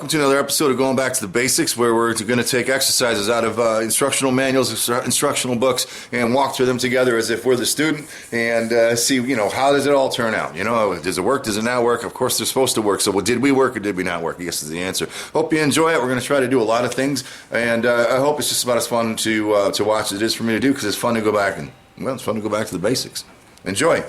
welcome to another episode of Going Back to the Basics, where we're going to take exercises out of instructional manuals, instructional books, and walk through them together as if we're the student and see, how does it all turn out? Does it work? Does it not work? Of course, they're supposed to work. So, did we work or did we not work? I guess is the answer. Hope you enjoy it. We're going to try to do a lot of things, and I hope it's just about as fun to watch as it is for me to do, because it's fun to go back it's fun to go back to the basics. Enjoy.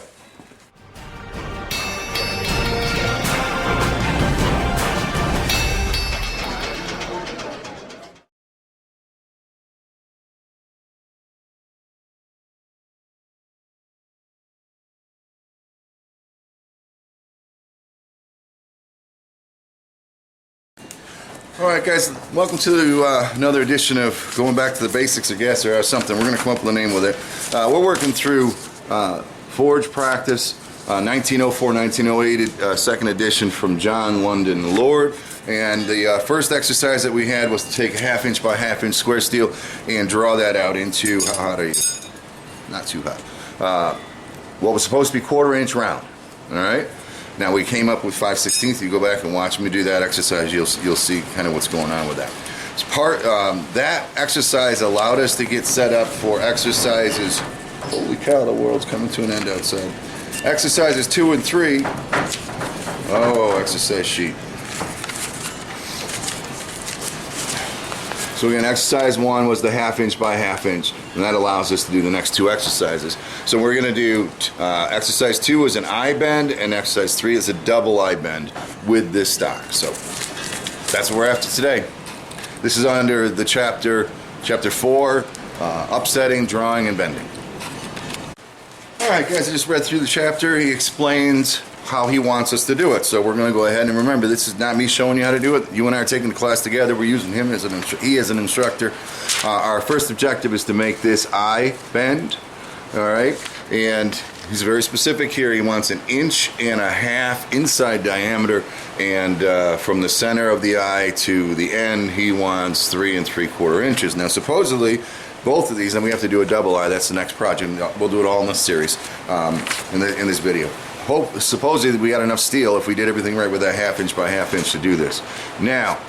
Alright guys, welcome to another edition of Going Back to the Basics, I guess, or something. We're going to come up with a name with it. We're working through Forge Practice 1904-1908 second edition from John London Lord. And the first exercise that we had was to take a 1/2 inch by 1/2 inch square steel and draw that out into, how hot are you? Not too hot. What was supposed to be 1/4 inch round. Alright? Now we came up with 5/16. You go back and watch me do that exercise, you'll see kind of what's going on with that. That exercise allowed us to get set up for exercises. Holy cow, the world's coming to an end outside. Exercises 2 and 3. Oh, exercise sheet. So again, exercise 1 was the 1/2 inch by 1/2 inch, and that allows us to do the next 2 exercises. So we're going to do exercise 2 is an I bend, and exercise 3 is a double I bend with this stock. So that's what we're after today. This is under the chapter 4, upsetting, drawing, and bending. All right, guys, I just read through the chapter. He explains how he wants us to do it. So we're going to go ahead and remember, this is not me showing you how to do it. You and I are taking the class together. We're using him as he as an instructor. Our first objective is to make this I bend. All right, and he's very specific here. He wants 1.5 inches inside diameter, and from the center of the eye to the end, he wants 3 3/4 inches. Now, supposedly, both of these, and we have to do a double eye. That's the next project. We'll do it all in this series, in this video. Supposedly we got enough steel if we did everything right with that 1/2 inch by 1/2 inch to do this. Now,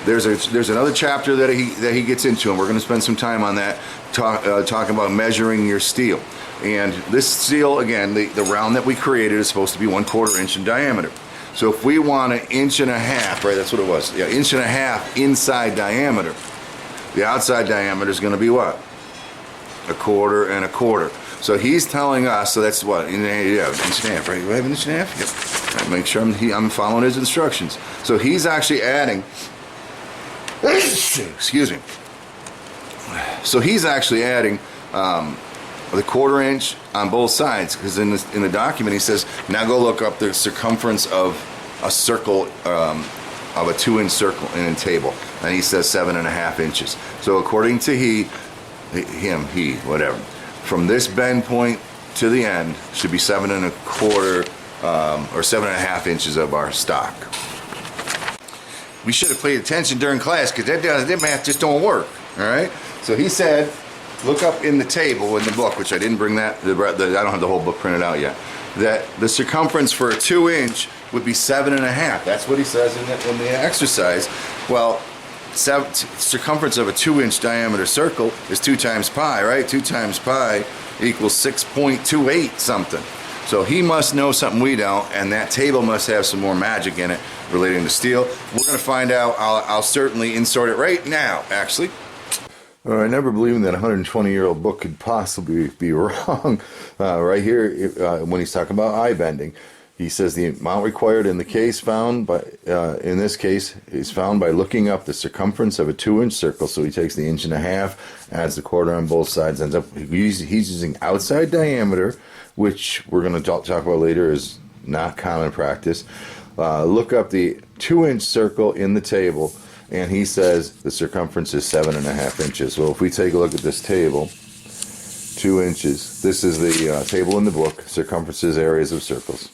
there's another chapter that he gets into, and we're going to spend some time on that, talking about measuring your steel. And this steel, again, the round that we created is supposed to be 1/4 inch in diameter. So if we want 1.5 inches, right? That's what it was. Yeah, 1.5 inches inside diameter. The outside diameter is going to be what? 1/4 and 1/4. So he's telling us, so that's what, 1.5 inches, right? You have 1.5 inches? Yep. Right, make sure I'm following his instructions. So he's actually adding, excuse me. So he's actually adding the 1/4 inch on both sides, because in the document he says, now go look up the circumference of a circle, of a 2-inch circle in a table, and he says 7.5 inches. So according to he, whatever. From this bend point to the end should be 7 1/4 or 7.5 inches of our stock. We should have paid attention during class, because that math just don't work. All right. So he said, look up in the table in the book, which I didn't bring that. I don't have the whole book printed out yet. That the circumference for a 2-inch would be 7.5. That's what he says in the exercise. Well, circumference of a 2-inch diameter circle is 2 times pi, right? 2 times pi equals 6.28 something. So he must know something we don't, and that table must have some more magic in it relating to steel. We're going to find out. I'll certainly insert it right now, actually. I never believed that a 120-year-old book could possibly be wrong. Right here, when he's talking about eye bending, he says the amount required in the case found by, in this case, is found by looking up the circumference of a 2-inch circle. So he takes the 1.5 inches, adds the 1/4 on both sides, ends up, he's using outside diameter, which we're going to talk about later is not common practice. Look up the 2-inch circle in the table, and he says the circumference is 7.5 inches. Well, if we take a look at this table, 2 inches, this is the table in the book, circumferences, areas of circles.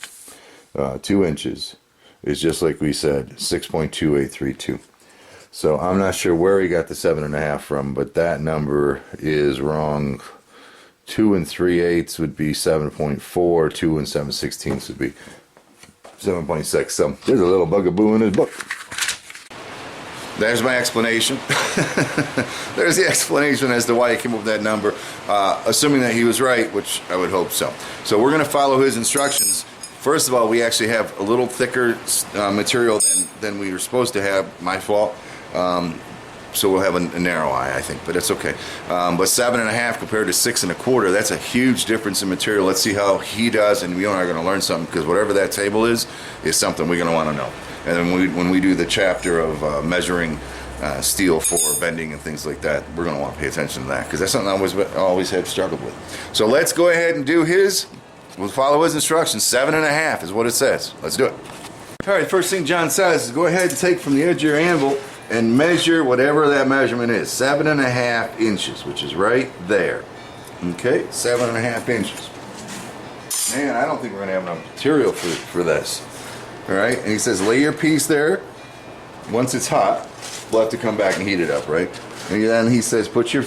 2 inches is just like we said, 6.2832. So I'm not sure where he got the 7.5 from, but that number is wrong. 2 3/8 would be 7.4. 2 7/16 would be 7.6. So there's a little bugaboo in his book. there's my explanation. There's the explanation as to why he came up with that number, assuming that he was right, which I would hope so. So we're going to follow his instructions. First of all, we actually have a little thicker material than we were supposed to have. My fault. So we'll have a narrow eye, I think, but it's okay. But 7.5 compared to 6 1/4, that's a huge difference in material. Let's see how he does, and we are going to learn something, because whatever that table is something we're going to want to know. And then when we do the chapter of measuring steel for bending and things like that, we're going to want to pay attention to that, because that's something I always have struggled with. So let's go ahead and do his. We'll follow his instructions. 7.5 is what it says. Let's do it. All right, first thing John says is go ahead and take from the edge of your anvil and measure whatever that measurement is. 7.5 inches, which is right there. Okay, 7.5 inches. Man, I don't think we're gonna have enough material for this. All right, and he says lay your piece there. Once it's hot, we'll have to come back and heat it up, right? And then he says put your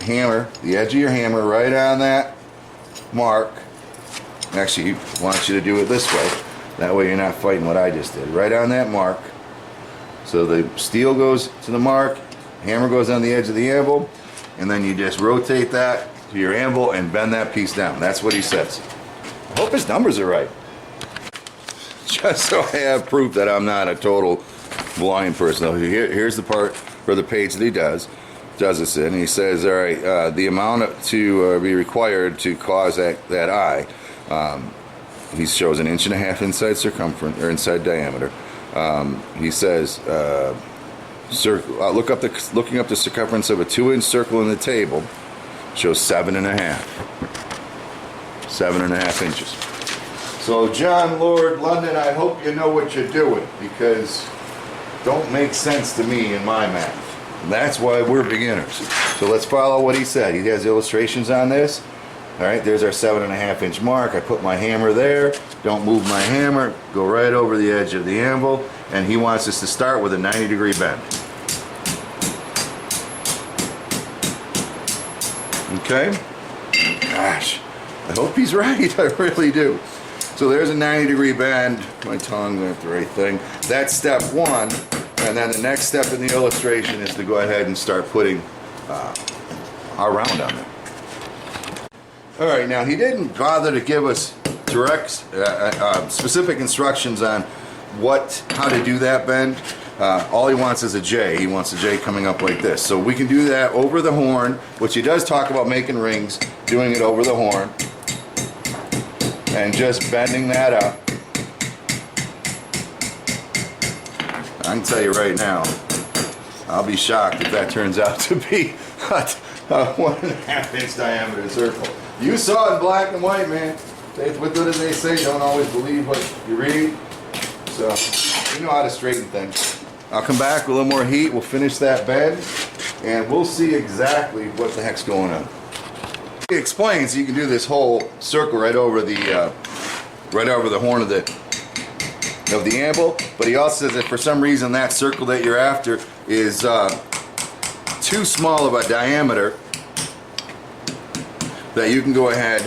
hammer, the edge of your hammer, right on that mark. Actually, he wants you to do it this way. That way you're not fighting what I just did. Right on that mark. So the steel goes to the mark, hammer goes on the edge of the anvil, and then you just rotate that to your anvil and bend that piece down. That's what he says. I hope his numbers are right. Just so I have proof that I'm not a total blind person. Here's the part for the page that he does this in. He says, all right, the amount to be required to cause that eye. He shows 1.5 inches inside circumference or inside diameter. He says, looking up the circumference of a 2-inch circle in the table shows 7.5. 7.5 inches. So John Lord London, I hope you know what you're doing, because don't make sense to me in my math. And that's why we're beginners. So let's follow what he said. He has illustrations on this. All right, there's our 7.5 inch mark. I put my hammer there. Don't move my hammer. Go right over the edge of the anvil. And he wants us to start with a 90-degree bend. Okay? Gosh, I hope he's right. I really do. So there's a 90-degree bend. My tongue went the right thing. That's step one. And then the next step in the illustration is to go ahead and start putting our round on there. All right, now he didn't bother to give us direct, specific instructions on how to do that bend. All he wants is a J. He wants a J coming up like this. So we can do that over the horn, which he does talk about making rings, doing it over the horn, and just bending that up. I can tell you right now, I'll be shocked if that turns out to be a 1.5 inch diameter circle. You saw it in black and white, man. What do they say? Don't always believe what you read. So, you know how to straighten things. I'll come back with a little more heat. We'll finish that bend, and we'll see exactly what the heck's going on. He explains you can do this whole circle right over the horn of the anvil, but he also says that for some reason that circle that you're after is too small of a diameter, that you can go ahead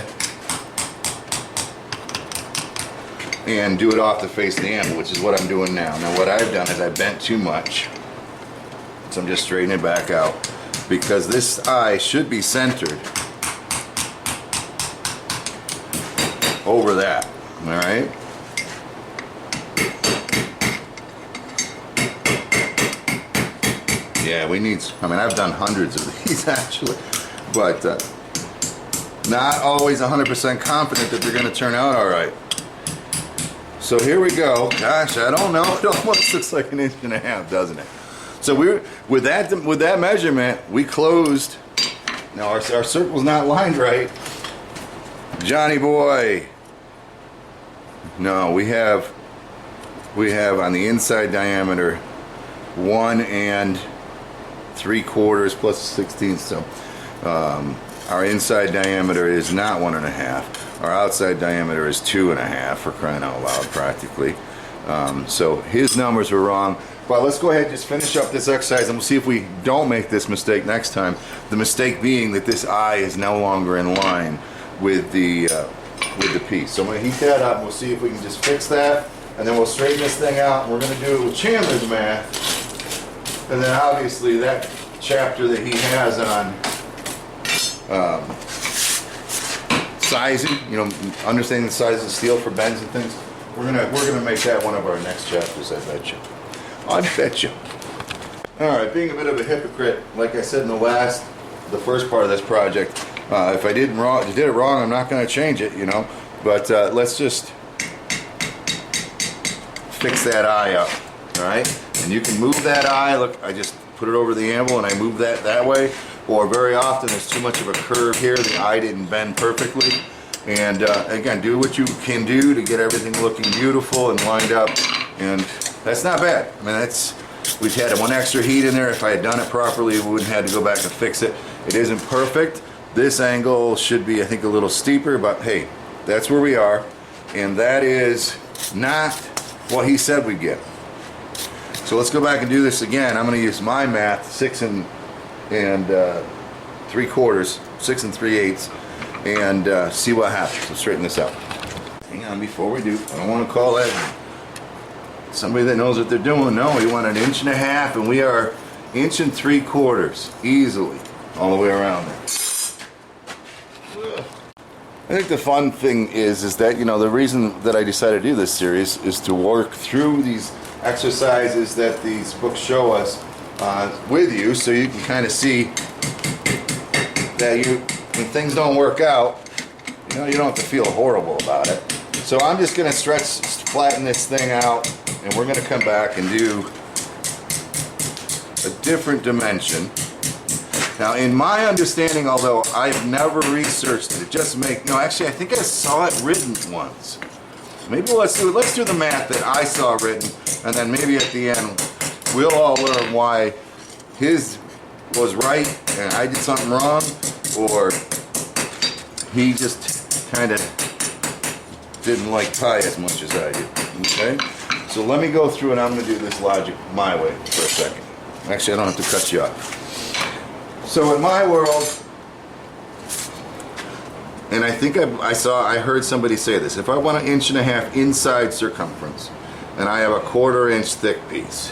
and do it off the face of the anvil, which is what I'm doing now. Now what I've done is I bent too much, so I'm just straightening it back out, because this eye should be centered over that. All right. Yeah, we need, I mean, I've done hundreds of these actually, but not always 100% confident that they're going to turn out all right. So here we go. Gosh, I don't know. It almost looks like 1.5 inches, doesn't it? So with that measurement, we closed. Now our circle's not lined right. Johnny boy. No, we have on the inside diameter 1 3/4 plus 1/16. So our inside diameter is not 1.5. Our outside diameter is 2.5, for crying out loud, practically. So his numbers were wrong. But let's go ahead and just finish up this exercise, and we'll see if we don't make this mistake next time. The mistake being that this eye is no longer in line with the piece. So I'm going to heat that up, and we'll see if we can just fix that, and then we'll straighten this thing out. And we're going to do it with Chandler's math. And then obviously that chapter that he has on sizing, you know, understanding the size of steel for bends and things. We're gonna make that one of our next chapters, I bet you. I bet you. All right, being a bit of a hypocrite, like I said in the first part of this project, if I did it wrong, I'm not gonna change it, you know. But let's just fix that eye up, all right? And you can move that eye. Look, I just put it over the anvil and I move that way. Or very often there's too much of a curve here. The eye didn't bend perfectly. And again, do what you can do to get everything looking beautiful and lined up. And that's not bad. I mean, we've had one extra heat in there. If I had done it properly, we wouldn't have had to go back and fix it. It isn't perfect. This angle should be, I think, a little steeper, but hey, that's where we are. And that is not what he said we'd get. So let's go back and do this again. I'm going to use my math, 6 and 3/4, 6 and 3/8, and see what happens. Let's straighten this out. Hang on, before we do, I don't want to call that somebody that knows what they're doing. No, we want 1.5 inches, and we are 1 3/4 inches easily all the way around there. I think the fun thing is that, you know, the reason that I decided to do this series is to work through these exercises that these books show us with you, so you can kind of see that when things don't work out, you know, you don't have to feel horrible about it. So I'm just going to flatten this thing out, and we're going to come back and do a different dimension. Now, in my understanding, although I've never researched it, actually I think I saw it written once. Maybe let's do the math that I saw written, and then maybe at the end we'll all learn why his was right and I did something wrong, or he just kind of didn't like pie as much as I do. Okay? So let me go through, and I'm going to do this logic my way for a second. Actually, I don't have to cut you off. So in my world, and I think I heard somebody say this, if I want 1.5 inches inside circumference and I have a 1/4 inch thick piece,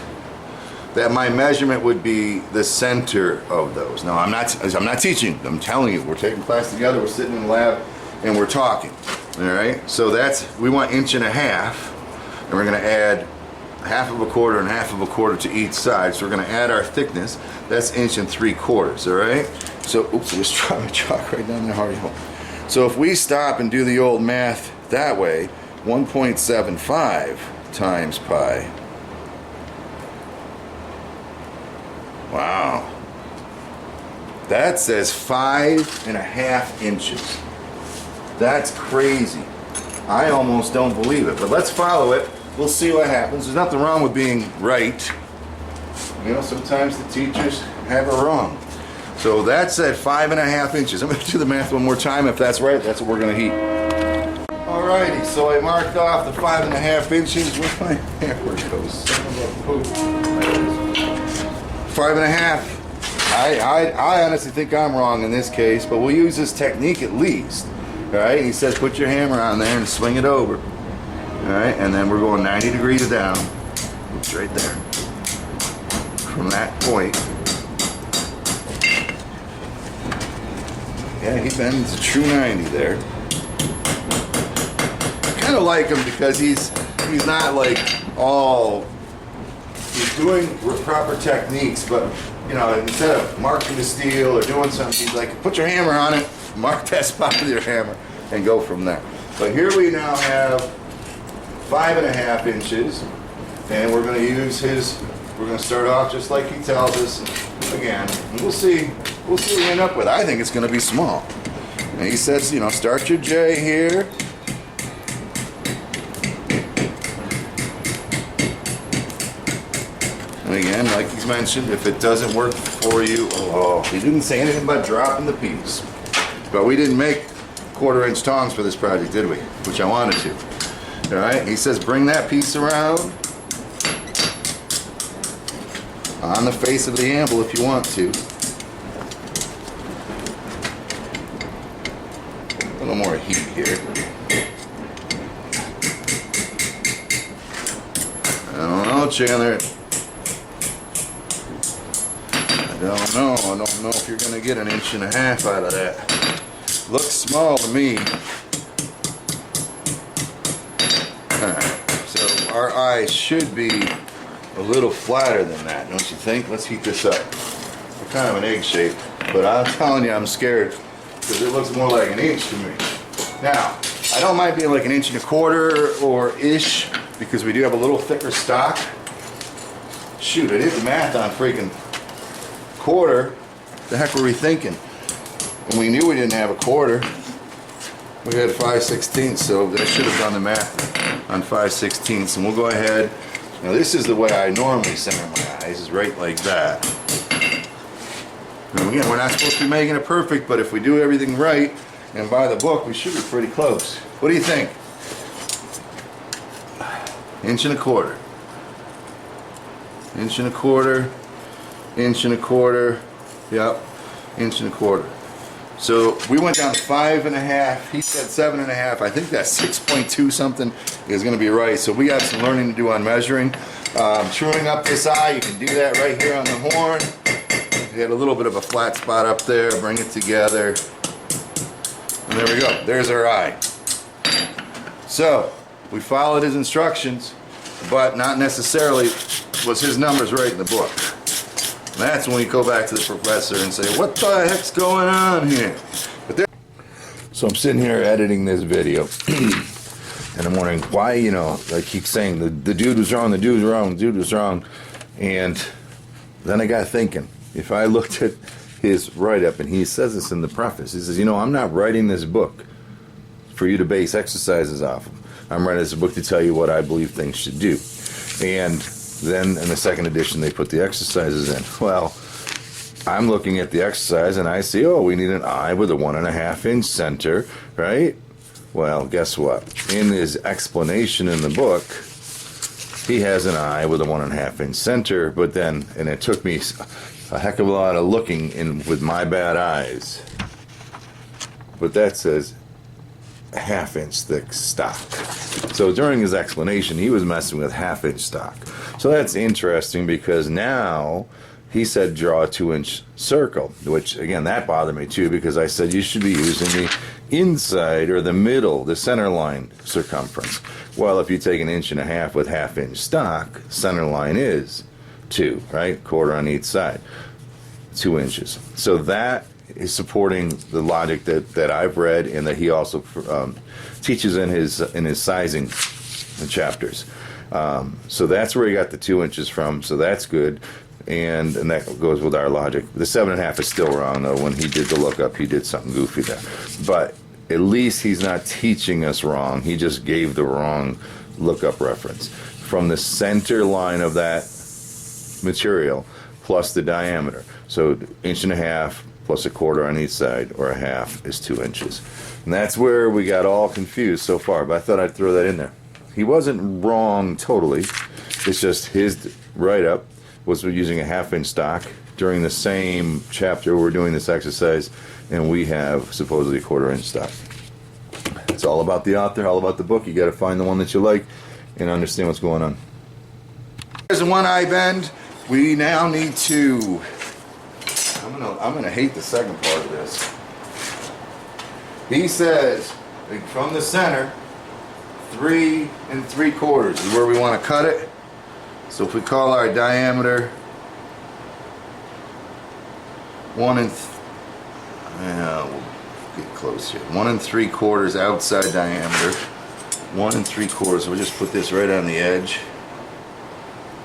that my measurement would be the center of those. Now I'm not teaching, I'm telling you, we're taking class together, we're sitting in the lab and we're talking. All right, so we want 1.5 inches, and we're going to add 1/2 1/4 and 1/2 1/4 to each side. So we're going to add our thickness. That's 1 3/4 inches. All right. So oops, I just dropped my chalk right down there. Hard hole. So if we stop and do the old math that way, 1.75 times pi. Wow. That says 5.5 inches. That's crazy. I almost don't believe it, but let's follow it. We'll see what happens. There's nothing wrong with being right. You know, sometimes the teachers have it wrong. So that's at 5.5 inches. I'm going to do the math one more time. If that's right, that's what we're going to heat. Alrighty, so I marked off the 5.5 inches. Where's my hammer goes? Son of a poop. 5.5. I honestly think I'm wrong in this case, but we'll use this technique at least. Alright, he says put your hammer on there and swing it over. Alright, and then we're going 90 degrees down. Oops, right there. From that point. Yeah, he bends a true 90 there. I kind of like him because he's not like he's doing proper techniques, but you know, instead of marking the steel or doing something, he's like, put your hammer on it, mark that spot with your hammer, and go from there. But here we now have 5.5 inches, and we're going to use we're going to start off just like he tells us again, and we'll see what we end up with. I think it's going to be small. And he says, you know, start your J here. And again, like he's mentioned, if it doesn't work for you, he didn't say anything about dropping the piece. But we didn't make 1/4 inch tongs for this project, did we? Which I wanted to. All right, he says bring that piece around on the face of the anvil if you want to. A little more heat here. I don't know, Chandler. don't know. I don't know if you're going to get 1.5 inches out of that. Looks small to me. Alright, so our eyes should be a little flatter than that, don't you think? Let's heat this up. They're kind of an egg shape, but I'm telling you, I'm scared because it looks more like 1 inch to me. Now, I don't mind being like 1.25 inches or ish because we do have a little thicker stock. Shoot, I did the math on freaking quarter. The heck were we thinking? And we knew we didn't have a quarter. We had 5/16, so I should have done the math on 5/16. And we'll go ahead. Now this is the way I normally center my eyes, is right like that. And again, we're not supposed to be making it perfect, but if we do everything right and by the book, we should be pretty close. What do you think? 1.25 inches. 1.25 inches. Yep, 1.25 inches. So we went down to 5.5. He said 7.5. I think that 6.2 something is going to be right. So we got some learning to do on measuring. Truing up this eye, you can do that right here on the horn. We had a little bit of a flat spot up there. Bring it together. And there we go. There's our eye. So we followed his instructions, but not necessarily was his numbers right in the book. And that's when we go back to the professor and say, what the heck's going on here? So I'm sitting here editing this video, and I'm wondering why, you know, I keep saying the dude was wrong, the dude was wrong, the dude was wrong. And then I got thinking, if I looked at his write-up, and he says this in the preface, he says, you know, I'm not writing this book for you to base exercises off of. I'm writing this book to tell you what I believe things should do. And then in the second edition, they put the exercises in. Well, I'm looking at the exercise and I see, oh, we need an eye with a 1.5 inch center, right? Well, guess what? In his explanation in the book, he has an eye with a 1.5 inch center, but then, and it took me a heck of a lot of looking in with my bad eyes. But that says 1/2 inch thick stock. So during his explanation, he was messing with 1/2 inch stock. So that's interesting because now he said draw a 2 inch circle, which again, that bothered me too because I said you should be using the inside or the middle, the center line circumference. Well, if you take 1.5 inches with 1/2 inch stock, center line is 2, right? Quarter on each side, 2 inches. So that is supporting the logic that I've read and that he also teaches in his sizing chapters. So that's where he got the 2 inches from. So that's good, and that goes with our logic. The 7.5 is still wrong though. When he did the lookup, he did something goofy there. But at least he's not teaching us wrong. He just gave the wrong lookup reference from the center line of that material plus the diameter. So 1.5 inches plus 1/4 on each side, or 1/2 is 2 inches. And that's where we got all confused so far, but I thought I'd throw that in there. He wasn't wrong totally. It's just his write-up was using a 1/2 inch stock during the same chapter we're doing this exercise, and we have supposedly a 1/4 inch stock. It's all about the author, all about the book. You got to find the one that you like and understand what's going on. There's a one eye bend. We now need to, I'm gonna hate the second part of this. He says, like, from the center, 3 3/4 is where we want to cut it. So if we call our diameter 1 we'll get close here. 1 3/4 outside diameter. 1 3/4. We'll just put this right on the edge.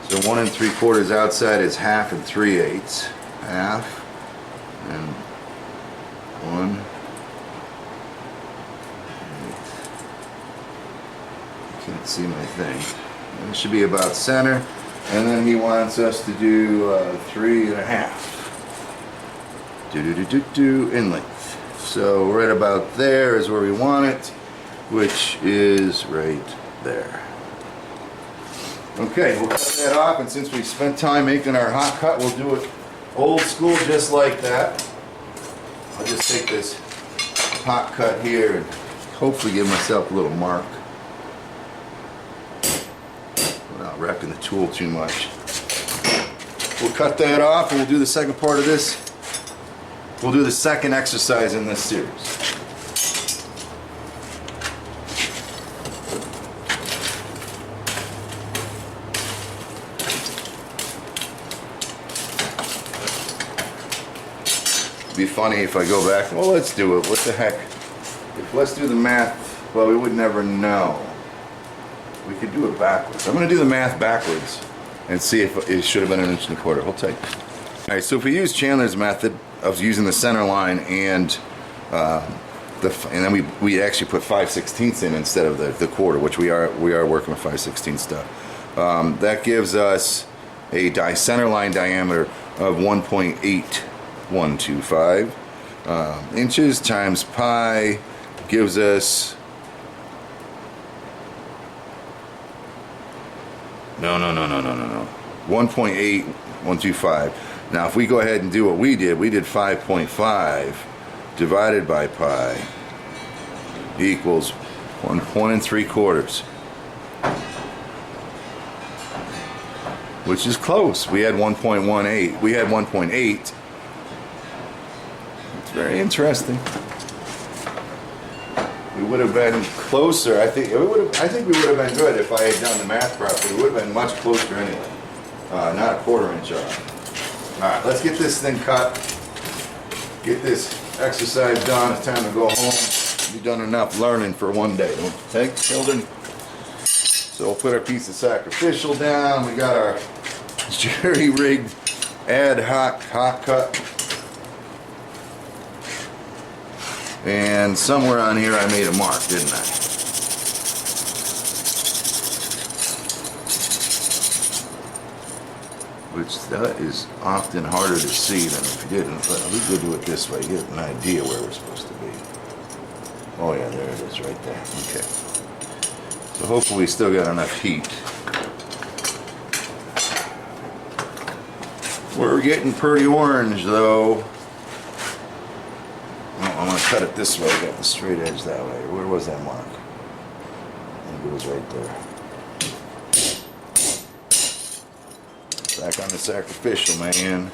So 1 3/4 outside is 1/2 3/8. 1/2 and 1. Can't see my thing. And it should be about center. And then he wants us to do 3.5. In length. So right about there is where we want it, which is right there. Okay, we'll cut that off, and since we spent time making our hot cut, we'll do it old school just like that. I'll just take this hot cut here and hopefully give myself a little mark without wrecking the tool too much. we'll cut that off and we'll do the second part of this. We'll do the second exercise in this series. It'd be funny if I go back, well, let's do it. What the heck? Let's do the math. Well, we would never know. We could do it backwards. I'm going to do the math backwards and see if it should have been 1 1/4 inch. Hold tight. All right, so if we use Chandler's method of using the center line and then we actually put 5/16 in instead of the quarter, which we are working with 5/16 stuff. That gives us a center line diameter of 1.8125 inches times pi gives us no 1.8125. Now if we go ahead and do what we did 5.5 divided by pi equals 1 3/4, which is close. We had 1.18. We had 1.8. It's very interesting. We would have been closer. I think we would have been good if I had done the math properly. We would have been much closer anyway. Not 1/4 inch off. All right, let's get this thing cut. Get this exercise done. It's time to go home. We've done enough learning for one day. Okay, children? So we'll put our piece of sacrificial down. We got our jerry-rigged ad hoc hot cut. And somewhere on here I made a mark, didn't I? Which that is often harder to see than if you didn't, but we could do it this way, get an idea where we're supposed to be. Oh yeah, there it is right there. Okay. So hopefully we still got enough heat. We're getting pretty orange though. Oh, I'm gonna cut it this way, I got the straight edge that way. Where was that mark? I think it was right there. Back on the sacrificial, man.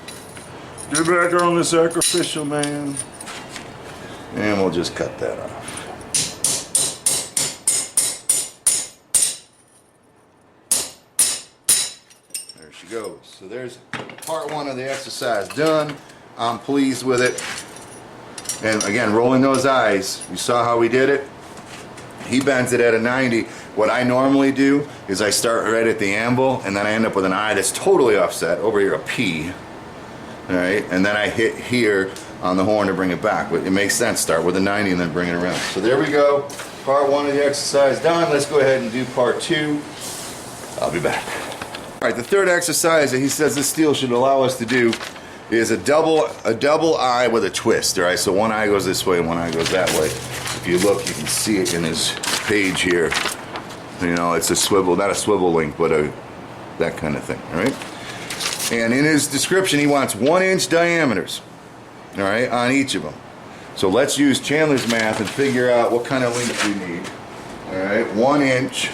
Get back on the sacrificial, man. And we'll just cut that off. There she goes. So there's part 1 of the exercise done. I'm pleased with it. And again, rolling those eyes, you saw how we did it? He bends it at a 90. What I normally do is I start right at the anvil and then I end up with an eye that's totally offset, over here a P, all right, and then I hit here on the horn to bring it back. But it makes sense, start with a 90 and then bring it around. So there we go, part 1 of the exercise done. Let's go ahead and do part 2. I'll be back. All right, the third exercise that he says this steel should allow us to do is a double eye with a twist. All right, so one eye goes this way and one eye goes that way. If you look, you can see it in his page here. You know, it's a swivel, not a swivel link, but that kind of thing. All right. And in his description, he wants 1 inch diameters. All right, on each of them. So let's use Chandler's math and figure out what kind of length we need. All right, 1 inch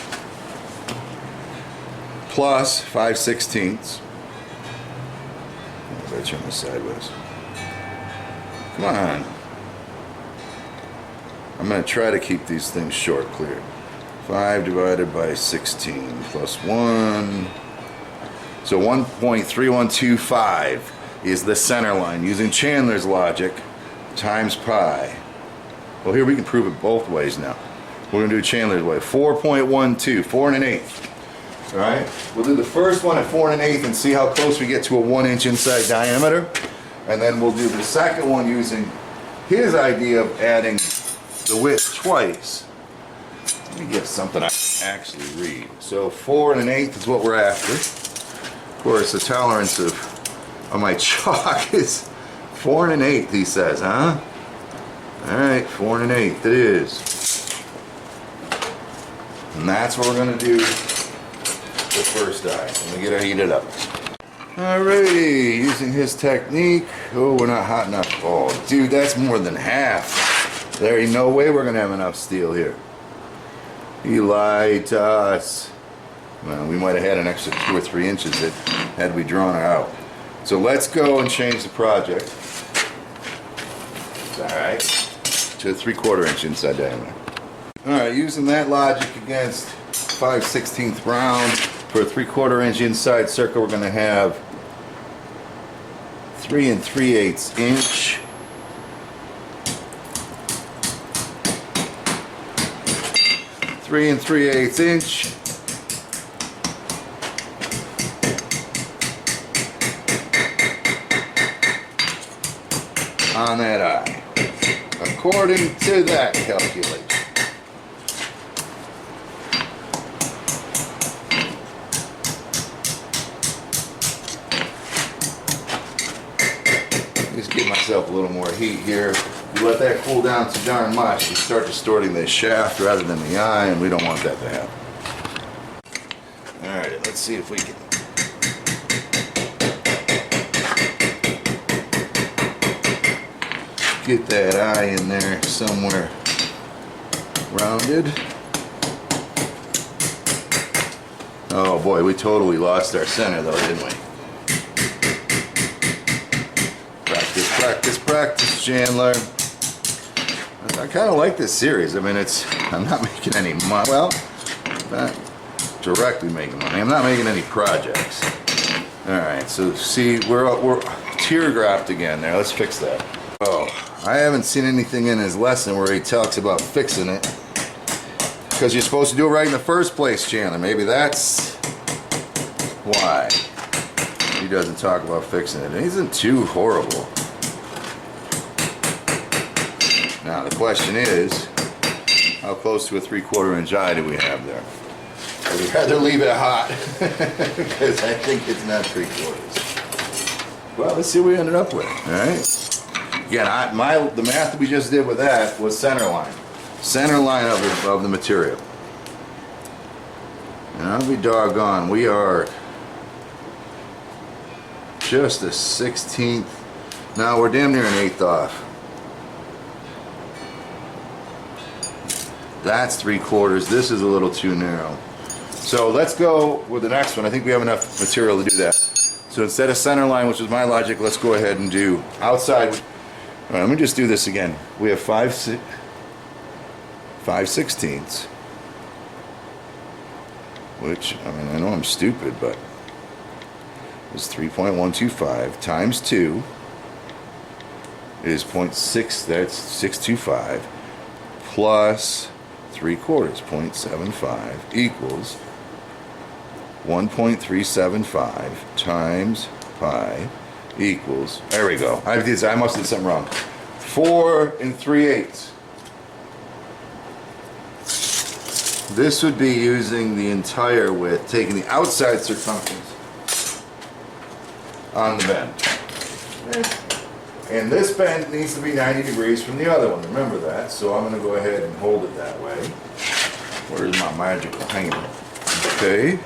plus 5/16. I turn this sideways. Come on. I'm going to try to keep these things short, clear. 5 divided by 16 plus 1. So 1.3125 is the center line using Chandler's logic times pi. Well, here we can prove it both ways now. We're going to do Chandler's way. 4.12, 4 1/8. All right, we'll do the first one at 4 1/8 and see how close we get to a 1 inch inside diameter. And then we'll do the second one using his idea of adding the width twice. Let me get something I can actually read. So 4 1/8 is what we're after. Of course, the tolerance of my chalk is 4 1/8, he says, huh? All right, 4 1/8 it is. And that's what we're going to do the first eye. Let me get it heated up. Alrighty, using his technique. Oh, we're not hot enough. Oh, dude, that's more than half. There ain't no way we're going to have enough steel here. He lied to us. Well, we might have had an extra 2 or 3 inches had we drawn it out. So let's go and change the project. Alright. To a 3/4 inch inside diameter. Alright, using that logic against 5/16 round for a 3/4 inch inside circle, we're going to have 3 3/8 inch. Three 3/8 inch. On that eye, according to that calculation. Just give myself a little more heat here. You let that cool down too darn much, you start distorting the shaft rather than the eye, and we don't want that to happen. Alright, let's see if we can get that eye in there somewhere rounded. Oh boy, we totally lost our center though, didn't we? Practice, practice, practice, Chandler. I kind of like this series. I mean, I'm not making any money. Well, not directly making money. I'm not making any projects. Alright, so see, we're teardropped again there. Let's fix that. Oh, I haven't seen anything in his lesson where he talks about fixing it. Because you're supposed to do it right in the first place, Chandler. Maybe that's why he doesn't talk about fixing it. It isn't too horrible. Now the question is, how close to a 3/4 inch eye do we have there? I'd rather leave it hot because I think it's not 3/4. Well, let's see what we ended up with. All right. Again, the math that we just did with that was center line of the material. And I'll be doggone, we are just a 16th. No, we're damn near an 1/8 off. That's 3/4. This is a little too narrow. So let's go with the next one. I think we have enough material to do that. So instead of center line, which is my logic, let's go ahead and do outside. All right, let me just do this again. We have 5/16, which, I mean, I know I'm stupid, but it's 3.125 times 2 is 0.6, that's 625, plus 3/4, 0.75 equals 1.375 times pi equals, there we go. I must have did something wrong. 4 3/8. This would be using the entire width, taking the outside circumference on the bend. And this bend needs to be 90 degrees from the other one. Remember that. So I'm going to go ahead and hold it that way. Where's my magical hanger? Okay.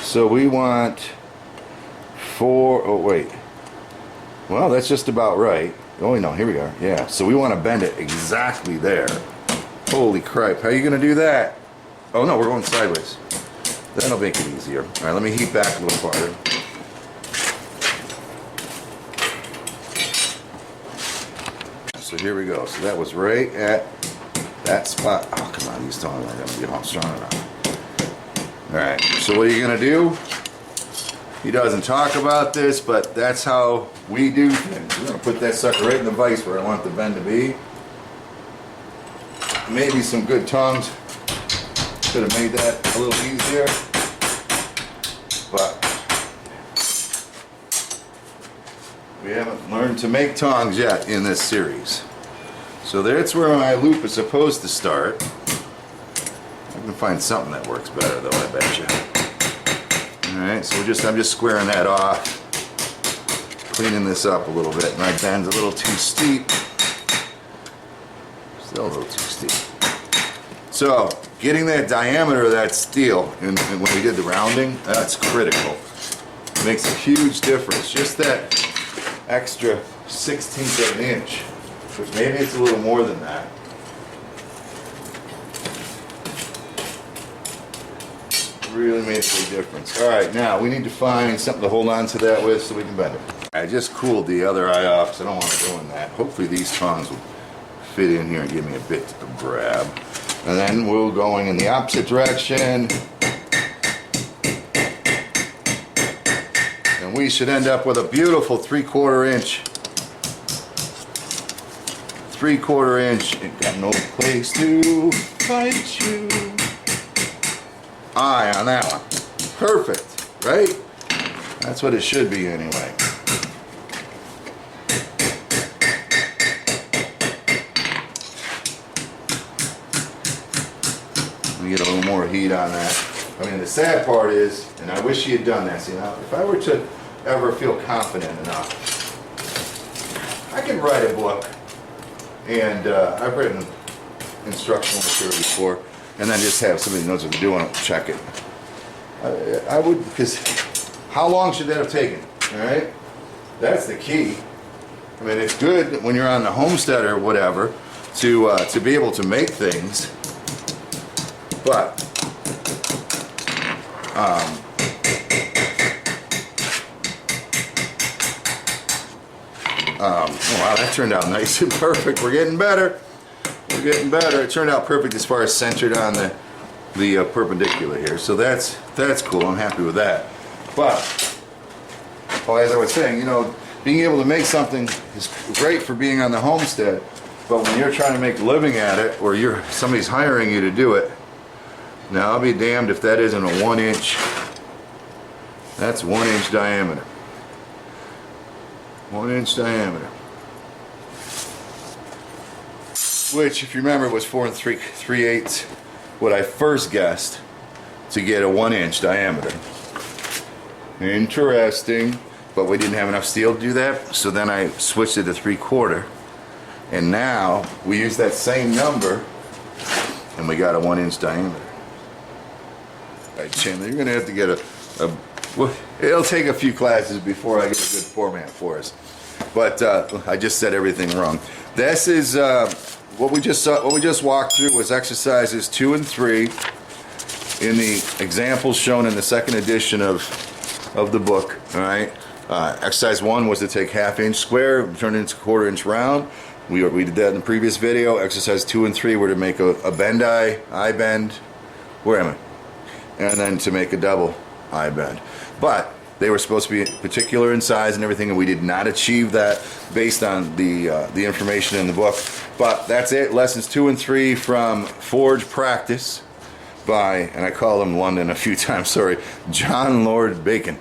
So we want 4, oh wait. Well, that's just about right. Oh no, here we are. Yeah, so we want to bend it exactly there. Holy crap, how are you going to do that? Oh no, we're going sideways. That'll make it easier. Alright, let me heat back a little farther. So here we go. So that was right at that spot. Oh, come on, he's telling me I'm going to be all strong enough. Alright, so what are you going to do? He doesn't talk about this, but that's how we do things. We're going to put that sucker right in the vise where I want the bend to be. Maybe some good tongs could have made that a little easier, but we haven't learned to make tongs yet in this series. So that's where my loop is supposed to start. I can find something that works better though, I bet you. Alright, so I'm just squaring that off, cleaning this up a little bit. My bend's a little too steep. Still a little too steep. So, getting that diameter of that steel, and when we did the rounding, that's critical. It makes a huge difference. Just that extra 1/16 of an inch, which maybe it's a little more than that. really made a big difference. All right, now we need to find something to hold on to that with so we can bend it. I just cooled the other eye off because I don't want to ruin that. Hopefully these tongs will fit in here and give me a bit to grab. And then we're going in the opposite direction. And we should end up with a beautiful 3/4 inch. 3/4 inch. Ain't got no place to fight you. Eye on that one. Perfect, right? That's what it should be anyway. Let me get a little more heat on that. I mean, the sad part is, and I wish he had done that. See, now, if I were to ever feel confident enough, I could write a book, and I've written instructional material before, and then just have somebody who knows what they're doing check it. I would, because how long should that have taken? All right, that's the key. I mean, it's good when you're on the homestead or whatever to be able to make things, but oh, wow, that turned out nice and perfect. We're getting better. We're getting better. It turned out perfect as far as centered on the perpendicular here. So that's cool. I'm happy with that. But, well, as I was saying, you know, being able to make something is great for being on the homestead. But when you're trying to make a living at it, or somebody's hiring you to do it, now I'll be damned if that isn't a 1 inch. That's 1 inch diameter. 1 inch diameter. Which, if you remember, was 4 3/8 what I first guessed to get a 1 inch diameter. Interesting, but we didn't have enough steel to do that, so then I switched it to 3/4, and now we use that same number, and we got a 1 inch diameter. All right, Chandler, you're gonna have to get well, it'll take a few classes before I get a good format for us. But I just said everything wrong. This is what we just walked through was exercises 2 and 3 in the examples shown in the second edition of the book. All right. Exercise 1 was to take 1/2 inch square, turn it into 1/4 inch round. We did that in the previous video. Exercise 2 and 3 were to make a bend eye bend. Where am I? And then to make a double eye bend. But they were supposed to be particular in size and everything, and we did not achieve that based on the information in the book. But that's it. Lessons 2 and 3 from Forge Practice by, and I call him London a few times, sorry, John Lord Bacon.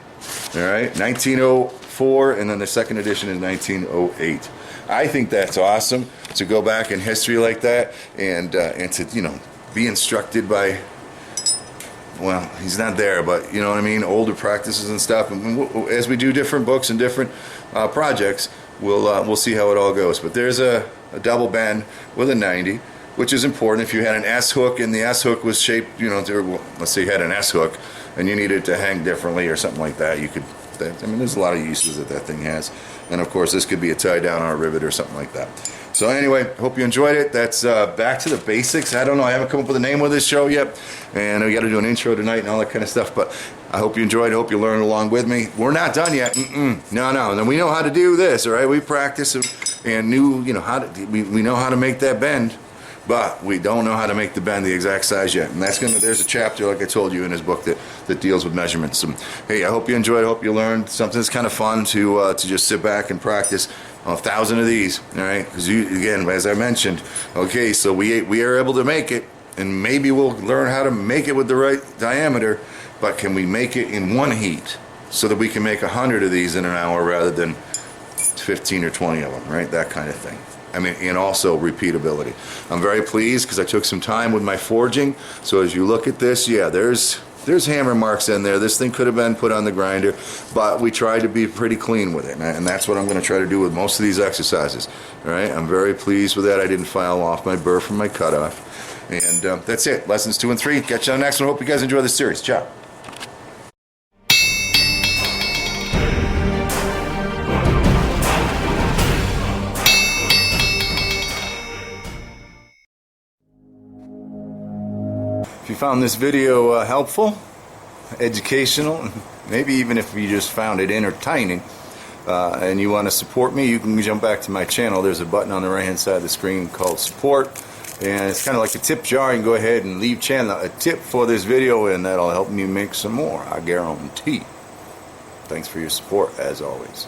All right, 1904, and then the second edition is 1908. I think that's awesome to go back in history like that and to, you know, be instructed by, well, he's not there, but you know what I mean, older practices and stuff. And as we do different books and different projects, we'll see how it all goes. But there's a double bend with a 90, which is important. If you had an S hook and the S hook was shaped, you know, let's say you had an S hook and you needed to hang differently or something like that, you could. I mean, there's a lot of uses that thing has. And of course, this could be a tie down or a rivet or something like that. So anyway, hope you enjoyed it. That's back to the basics. I don't know, I haven't come up with a name of this show yet, and we got to do an intro tonight and all that kind of stuff. But I hope you enjoyed. I hope you learned along with me. We're not done yet. No. And we know how to do this. All right, we practice and knew, you know, how to. We know how to make that bend, but we don't know how to make the bend the exact size yet. And there's a chapter, like I told you, in his book that deals with measurements. So, hey, I hope you enjoyed. I hope you learned something that's kind of fun to just sit back and practice. 1,000 of these, all right? Because again, as I mentioned, okay, so we are able to make it, and maybe we'll learn how to make it with the right diameter. But can we make it in one heat so that we can make 100 of these in an hour rather than 15 or 20 of them, right? That kind of thing. I mean, and also repeatability. I'm very pleased because I took some time with my forging. So as you look at this, yeah, there's hammer marks in there. This thing could have been put on the grinder, but we tried to be pretty clean with it, and that's what I'm going to try to do with most of these exercises. All right, I'm very pleased with that. I didn't file off my burr from my cutoff, and that's it. Lessons 2 and 3. Catch you on the next one. Hope you guys enjoy the series. Ciao. If you found this video helpful, educational, maybe even if you just found it entertaining, and you want to support me, you can jump back to my channel. There's a button on the right hand side of the screen called support, and it's kind of like a tip jar. You can go ahead and leave Chandler a tip for this video, and that'll help me make some more, I guarantee. Thanks for your support, as always.